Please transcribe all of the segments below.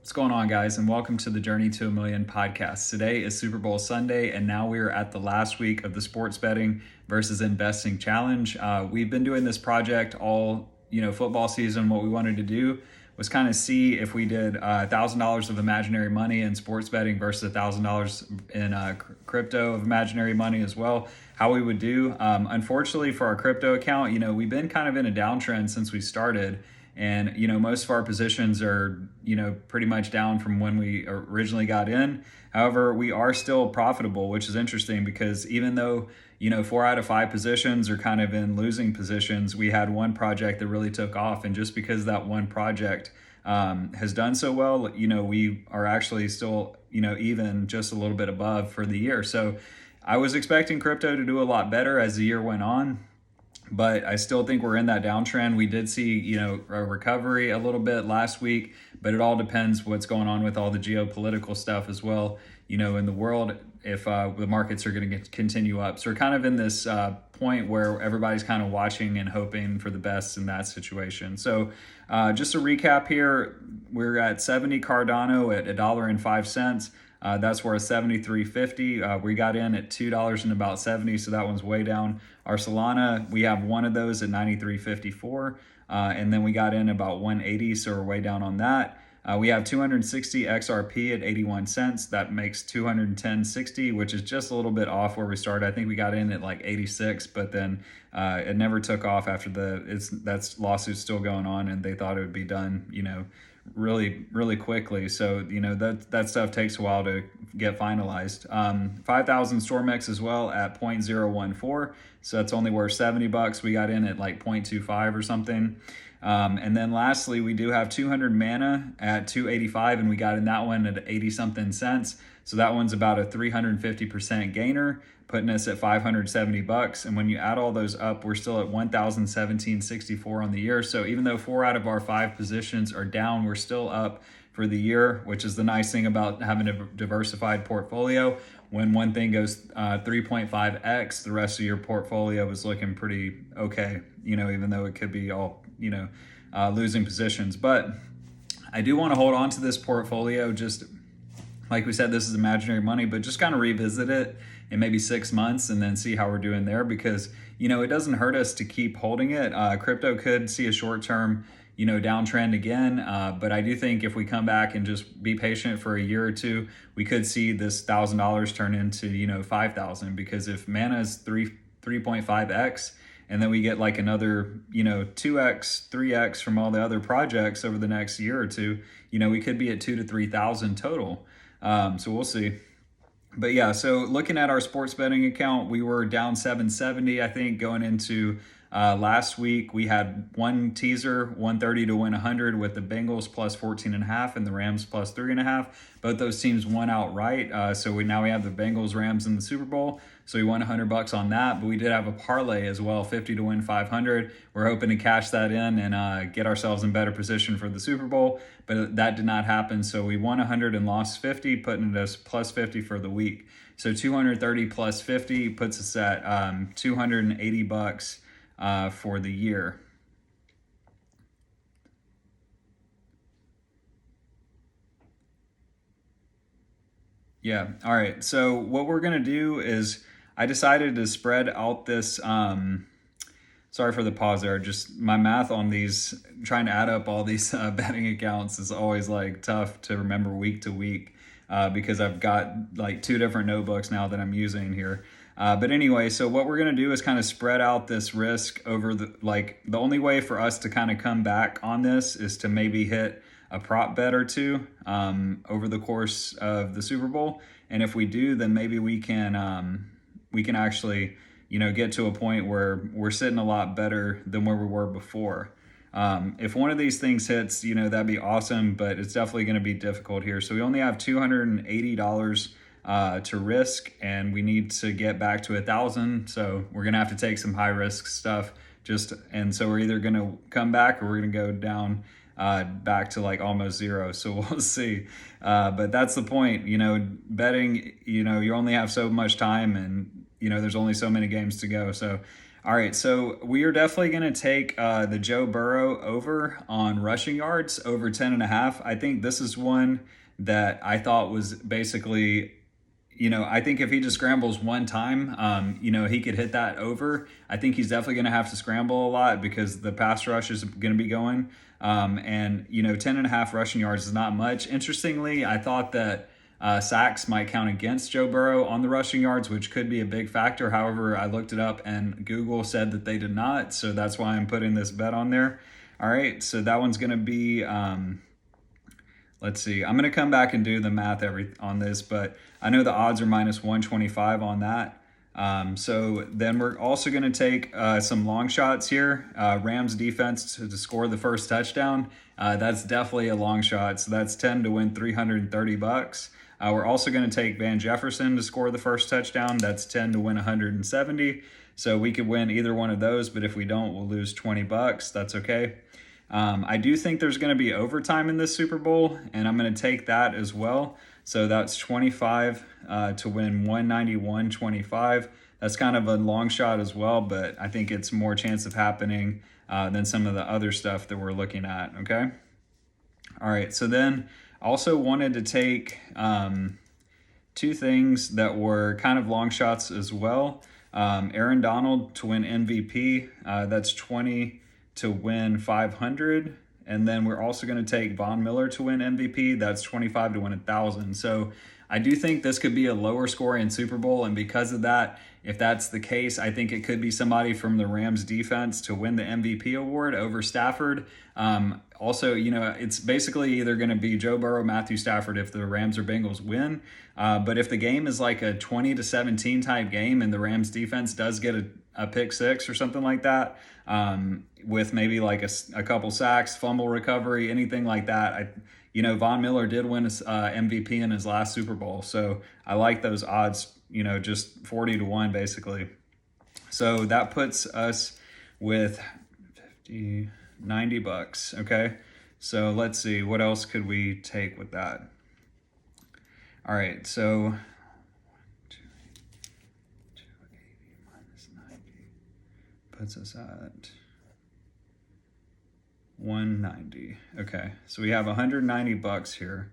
What's going on, guys, and welcome to the Journey to a Million podcast. Today is Super Bowl Sunday, and now we're at the last week of the sports betting versus investing challenge. We've been doing this project all football season. What we wanted to do was kind of see if we did $1,000 of imaginary money in sports betting versus $1,000 in crypto of imaginary money as well. How we would do. Unfortunately, for our crypto account, we've been kind of in a downtrend since we started. And, most of our positions are, pretty much down from when we originally got in. However, we are still profitable, which is interesting because even though, 4 out of 5 positions are kind of in losing positions, we had one project that really took off. And just because that one project has done so well, we are actually still, even just a little bit above for the year. So I was expecting crypto to do a lot better as the year went on. But I still think we're in that downtrend. We did see, a recovery a little bit last week, but it all depends what's going on with all the geopolitical stuff as well, in the world, if the markets are going to continue up. So we're kind of in this point where everybody's kind of watching and hoping for the best in that situation. So just a recap here, we're at 70 Cardano at $1.05. That's worth $73.50. We got in at $2 and about 70, so that one's way down. Our Solana, we have one of those at 93.54, and then we got in about 180, so we're way down on that. We have 260 XRP at 81 cents. That makes 210.60, which is just a little bit off where we started. I think we got in at like 86, but then it never took off after that's lawsuit's still going on, and they thought it would be done, really quickly. So that stuff takes a while to get finalized. 5,000 Stormex as well at 0.014, so that's only worth $70. We got in at like 0.25 or something. And then lastly, we do have 200 mana at 285, and we got in that one at 80 something cents. So that one's about a 350% gainer, putting us at $570. And when you add all those up, we're still at 1,017.64 on the year. So even though 4 out of our 5 positions are down, we're still up for the year, which is the nice thing about having a diversified portfolio. When one thing goes 3.5x, the rest of your portfolio is looking pretty okay, even though it could be all, losing positions. But I do want to hold on to this portfolio. Just like we said, this is imaginary money, but just kind of revisit it in maybe 6 months and then see how we're doing there, because, it doesn't hurt us to keep holding it. Crypto could see a short-term, downtrend again. But I do think if we come back and just be patient for a year or two, we could see this $1,000 turn into, 5,000, because if mana is 3.5x, and then we get like another, 2x, 3x from all the other projects over the next year or two, we could be at 2,000 to 3,000 total. So we'll see. But yeah, so looking at our sports betting account, we were down 770, I think, going into last week. We had one teaser, 130 to win 100, with the Bengals plus 14.5 and the Rams plus 3.5. Both those teams won outright. So now we have the Bengals, Rams in the Super Bowl. So we won $100 on that, but we did have a parlay as well, 50 to win 500. We're hoping to cash that in and get ourselves in better position for the Super Bowl, but that did not happen. So we won 100 and lost 50, putting us plus 50 for the week. So 230 plus 50 puts us at $280 for the year. Yeah. All right. So what we're going to do is I decided to spread out this. Sorry for the pause there. Just my math on these, trying to add up all these betting accounts is always like tough to remember week to week because I've got like 2 different notebooks now that I'm using here. But anyway, so what we're going to do is kind of spread out this risk over the only way for us to kind of come back on this is to maybe hit a prop bet or two over the course of the Super Bowl. And if we do, then maybe we can actually, get to a point where we're sitting a lot better than where we were before. If one of these things hits, that'd be awesome, but it's definitely going to be difficult here. So we only have $280 to risk, and we need to get back to 1,000. So we're going to have to take some high risk stuff and so we're either going to come back or we're going to go down back to like almost zero. So we'll see. But that's the point, betting, you only have so much time, and, there's only so many games to go. So All right, so we are definitely going to take the Joe Burrow over on rushing yards over 10.5. I think this is one that I thought was basically, I think if he just scrambles one time, he could hit that over. I think he's definitely going to have to scramble a lot because the pass rush is going to be going. 10.5 rushing yards is not much. Interestingly, I thought that sacks might count against Joe Burrow on the rushing yards, which could be a big factor. However, I looked it up and Google said that they did not. So that's why I'm putting this bet on there. All right, so that one's going to be, let's see. I'm going to come back and do the math on this, but I know the odds are minus 125 on that. So then we're also going to take some long shots here. Rams defense to score the first touchdown. That's definitely a long shot. So that's 10 to win $330. We're also going to take Van Jefferson to score the first touchdown. That's 10 to win 170. So we could win either one of those, but if we don't, we'll lose $20. That's okay. I do think there's going to be overtime in this Super Bowl, and I'm going to take that as well. So that's 25 to win 191.25. That's kind of a long shot as well, but I think it's more chance of happening than some of the other stuff that we're looking at, okay? All right, so then I also wanted to take two things that were kind of long shots as well. Aaron Donald to win MVP, that's 20 to win 500. And then we're also going to take Von Miller to win MVP. That's 25 to win 1,000. So I do think this could be a lower scoring Super Bowl. And because of that, if that's the case, I think it could be somebody from the Rams defense to win the MVP award over Stafford. Also, it's basically either going to be Joe Burrow, Matthew Stafford if the Rams or Bengals win. But if the game is like a 20 to 17 type game and the Rams defense does get a pick six or something like that, with maybe like a couple sacks, fumble recovery, anything like that, Von Miller did win his MVP in his last Super Bowl. So I like those odds, just 40 to 1 basically. So that puts us with $90. Okay. So let's see, what else could we take with that? All right. So 280 minus 90 puts us at 190. Okay, so we have $190 here.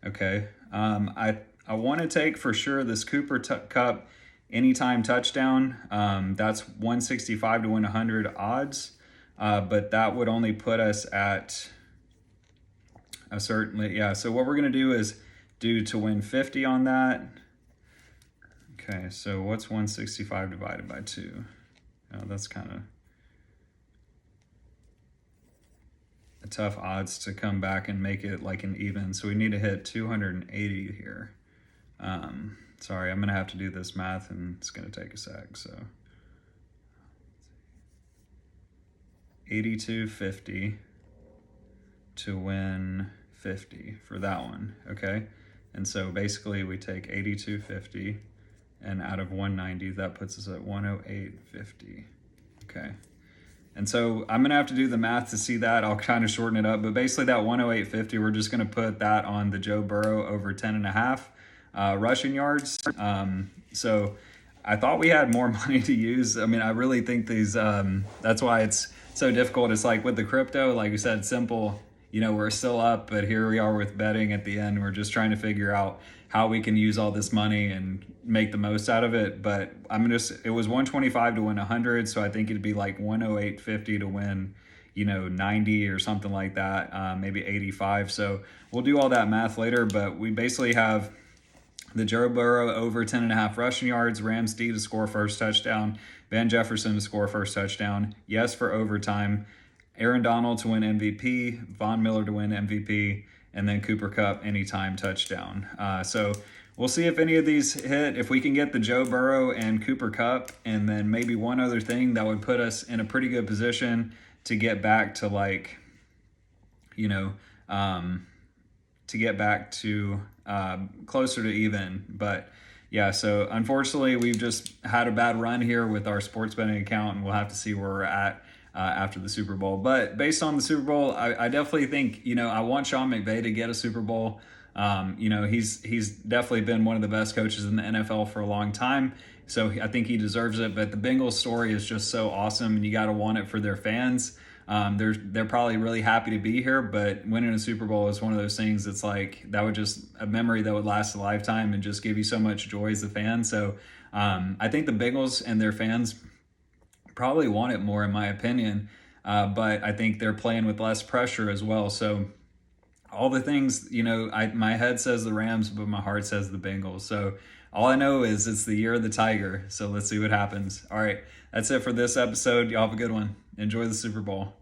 Okay, I want to take for sure this Cooper Kupp anytime touchdown. That's 165 to win 100 odds, but that would only put us at a certainly, yeah. So what we're gonna do is do to win 50 on that. Okay, so what's 165 divided by 2? Oh, that's kind of tough odds to come back and make it like an even. So we need to hit 280 here. Sorry, I'm going to have to do this math and it's going to take a sec. So 82.50 to win 50 for that one. Okay. And so basically we take 82.50 and out of 190, that puts us at 108.50. Okay. And so I'm going to have to do the math to see that. I'll kind of shorten it up. But basically that 108.50, we're just going to put that on the Joe Burrow over 10.5 rushing yards. So I thought we had more money to use. I mean, I really think these, that's why it's so difficult. It's like with the crypto, like you said, simple, we're still up, but here we are with betting at the end. We're just trying to figure out how we can use all this money and make the most out of it. But it was 125 to win 100. So I think it'd be like 108.50 to win, 90 or something like that, maybe 85. So we'll do all that math later, but we basically have the Joe Burrow over 10.5 rushing yards, Rams D to score first touchdown, Van Jefferson to score first touchdown, yes for overtime, Aaron Donald to win MVP, Von Miller to win MVP, and then Cooper Kupp anytime touchdown. So we'll see if any of these hit. If we can get the Joe Burrow and Cooper Kupp and then maybe one other thing, that would put us in a pretty good position to get back to closer to even. But yeah, so unfortunately we've just had a bad run here with our sports betting account, and we'll have to see where we're at after the Super Bowl. But based on the Super Bowl, I definitely think, I want Sean McVay to get a Super Bowl. He's definitely been one of the best coaches in the NFL for a long time. So I think he deserves it. But the Bengals story is just so awesome, and you got to want it for their fans. They're probably really happy to be here, but winning a Super Bowl is one of those things that's like that would just a memory that would last a lifetime and just give you so much joy as a fan. So I think the Bengals and their fans probably want it more, in my opinion. But I think they're playing with less pressure as well. So all the things, my head says the Rams, but my heart says the Bengals. So all I know is it's the year of the Tiger. So let's see what happens. All right, that's it for this episode. Y'all have a good one. Enjoy the Super Bowl.